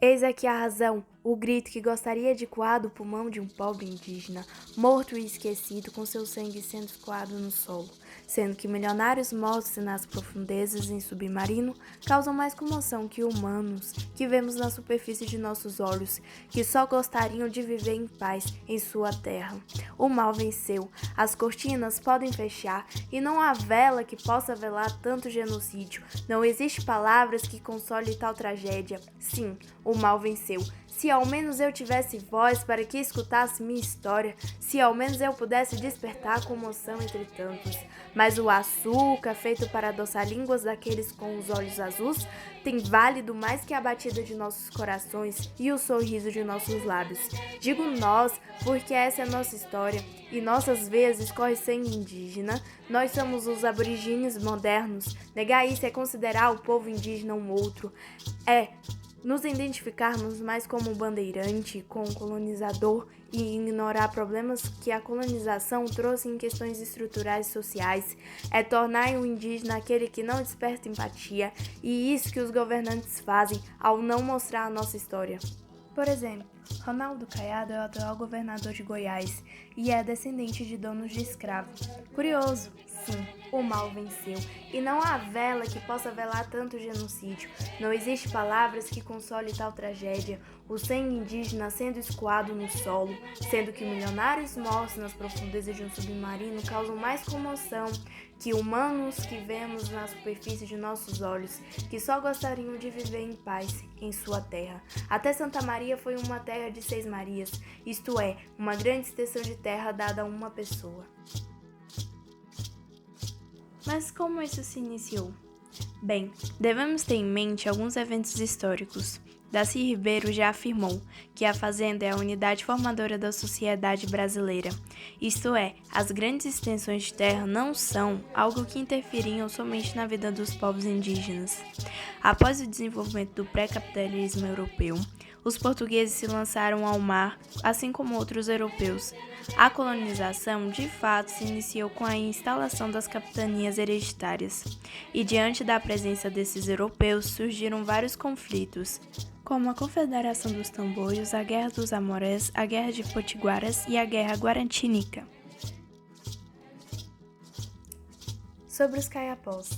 Eis aqui a razão, o grito que gostaria de coar do pulmão de um pobre indígena, morto e esquecido, com seu sangue sendo escoado no solo, sendo que milionários mortos nas profundezas em submarino causam mais comoção que humanos que vemos na superfície de nossos olhos, que só gostariam de viver em paz em sua terra. O mal venceu, as cortinas podem fechar, e não há vela que possa velar tanto genocídio. Não existe palavras que console tal tragédia. Sim, o mal venceu. Se ao menos eu tivesse voz para que escutasse minha história, se ao menos eu pudesse despertar a comoção entre tantos. Mas o açúcar, feito para adoçar línguas daqueles com os olhos azuis, tem válido mais que a batida de nossos corações e o sorriso de nossos lábios. Digo nós, porque essa é a nossa história e nossas veias escorre sangue indígena. Nós somos os aborígenes modernos. Negar isso é considerar o povo indígena um outro. Nos identificarmos mais como bandeirante, como colonizador e ignorar problemas que a colonização trouxe em questões estruturais e sociais, é tornar o indígena aquele que não desperta empatia, e isso que os governantes fazem ao não mostrar a nossa história. Por exemplo, Ronaldo Caiado é o atual governador de Goiás e é descendente de donos de escravos. Curioso, sim, o mal venceu, e não há vela que possa velar tanto genocídio. Não existe palavras que console tal tragédia, o sangue indígena sendo escoado no solo, sendo que milionários mortos nas profundezas de um submarino causam mais comoção que humanos que vemos na superfície de nossos olhos, que só gostariam de viver em paz em sua terra. Até Santa Maria foi uma terra de 6 Marias, isto é, uma grande extensão de terra dada a uma pessoa. Mas como isso se iniciou? Bem, devemos ter em mente alguns eventos históricos. Darcy Ribeiro já afirmou que a fazenda é a unidade formadora da sociedade brasileira. Isto é, as grandes extensões de terra não são algo que interferiam somente na vida dos povos indígenas. Após o desenvolvimento do pré-capitalismo europeu, os portugueses se lançaram ao mar, assim como outros europeus. A colonização, de fato, se iniciou com a instalação das capitanias hereditárias, e diante da presença desses europeus surgiram vários conflitos, como a Confederação dos Tamboios, a Guerra dos Amorés, a Guerra de Potiguaras e a Guerra Guaranítica. Sobre os caiapós.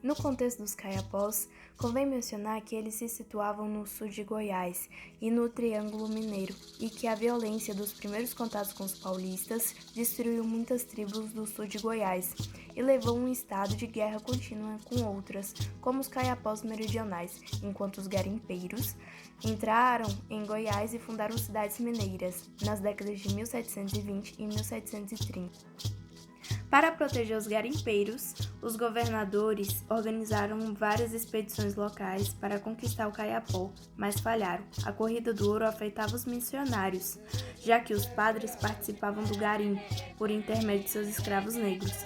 No contexto dos caiapós, convém mencionar que eles se situavam no sul de Goiás e no Triângulo Mineiro, e que a violência dos primeiros contatos com os paulistas destruiu muitas tribos do sul de Goiás e levou a um estado de guerra contínua com outras, como os caiapós meridionais, enquanto os garimpeiros entraram em Goiás e fundaram cidades mineiras nas décadas de 1720 e 1730. Para proteger os garimpeiros, os governadores organizaram várias expedições locais para conquistar o Caiapó, mas falharam. A corrida do ouro afetava os missionários, já que os padres participavam do garimpo por intermédio de seus escravos negros.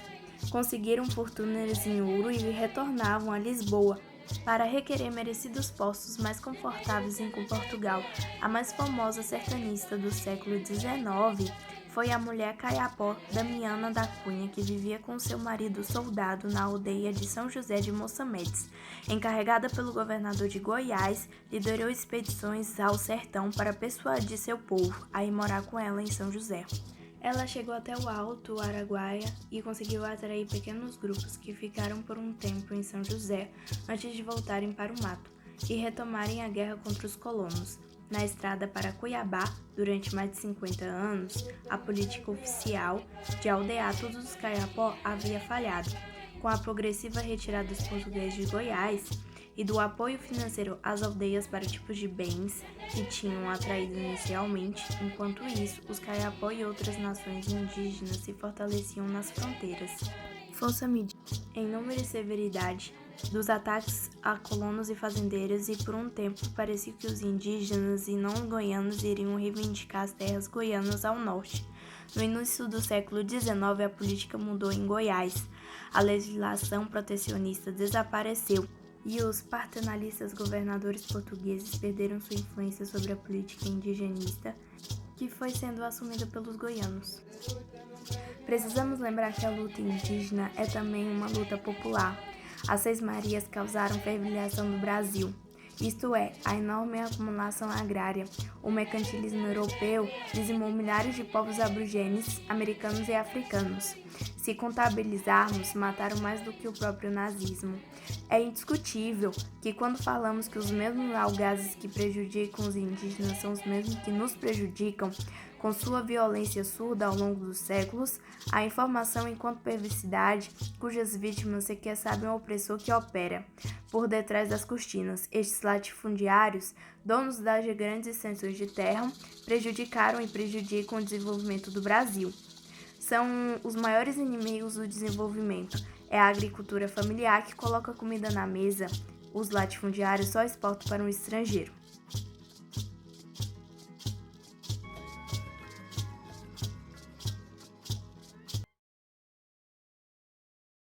Conseguiram fortunas em ouro e retornavam a Lisboa para requerer merecidos postos mais confortáveis em Portugal. A mais famosa sertanista do século XIX foi a mulher caiapó Damiana da Cunha, que vivia com seu marido soldado na aldeia de São José de Mossamedes. Encarregada pelo governador de Goiás, liderou expedições ao sertão para persuadir seu povo a ir morar com ela em São José. Ela chegou até o Alto Araguaia e conseguiu atrair pequenos grupos que ficaram por um tempo em São José antes de voltarem para o mato e retomarem a guerra contra os colonos. Na estrada para Cuiabá, durante mais de 50 anos, a política oficial de aldear todos os caiapó havia falhado. Com a progressiva retirada dos portugueses de Goiás e do apoio financeiro às aldeias para tipos de bens que tinham atraído inicialmente, enquanto isso, os caiapó e outras nações indígenas se fortaleciam nas fronteiras. Força medida em número e severidade dos ataques a colonos e fazendeiros, e por um tempo parecia que os indígenas e não goianos iriam reivindicar as terras goianas ao norte. No início do século XIX, a política mudou em Goiás. A legislação protecionista desapareceu e os paternalistas governadores portugueses perderam sua influência sobre a política indigenista, que foi sendo assumida pelos goianos. Precisamos lembrar que a luta indígena é também uma luta popular. As Seis Marias causaram fervilhação do Brasil, isto é, a enorme acumulação agrária. O mercantilismo europeu dizimou milhares de povos aborigênes, americanos e africanos. Se contabilizarmos, mataram mais do que o próprio nazismo. É indiscutível que quando falamos que os mesmos algazes que prejudicam os indígenas são os mesmos que nos prejudicam, com sua violência surda ao longo dos séculos, a informação enquanto perversidade, cujas vítimas sequer sabem o opressor que opera por detrás das cortinas. Estes latifundiários, donos das grandes extensões de terra, prejudicaram e prejudicam o desenvolvimento do Brasil. São os maiores inimigos do desenvolvimento. É a agricultura familiar que coloca comida na mesa. Os latifundiários só exportam para um estrangeiro.